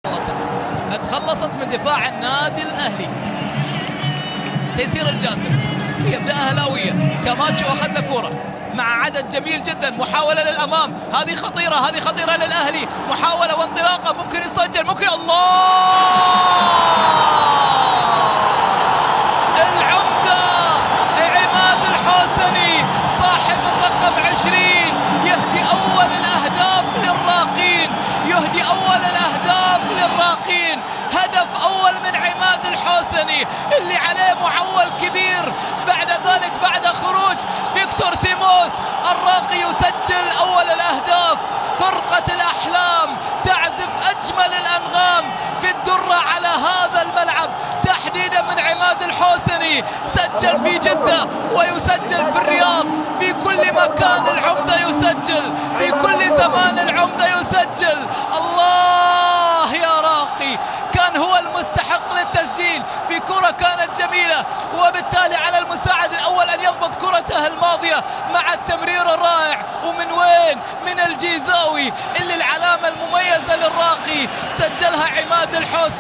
تخلصت من دفاع النادي الأهلي. تيسير الجاسم يبدأها هلاوية، كاماتشو أخذ له كرة مع عدد جميل جدا، محاولة للأمام، هذه خطيرة، هذه خطيرة للأهلي، محاولة وانطلاقة، ممكن يسجل، ممكن. العمدة عماد الحوسني صاحب الرقم 20 يهدي أول الأهداف للراقين، يهدي أول الأهداف للراقين. هدف أول من عماد الحوسني اللي عليه معول كبير. بعد ذلك بعد خروج فيكتور سيموس الراقي يسجل أول الأهداف. فرقة الأحلام تعزف أجمل الأنغام في الدرة على هذا الملعب تحديدا من عماد الحوسني. سجل في جدة ويسجل في الرياض، في كل مكان العمدة يسجل، في كل زمان العمدة يسجل. الله يا راقي، كان هو المستحق للتسجيل في كرة كانت جميلة، وبالتالي على المساعد الأول أن يضبط كرته الماضية مع التمرير الرائع. ومن وين؟ من الجيزاوي اللي العلامة المميزة للراقي سجلها عماد الحوسني.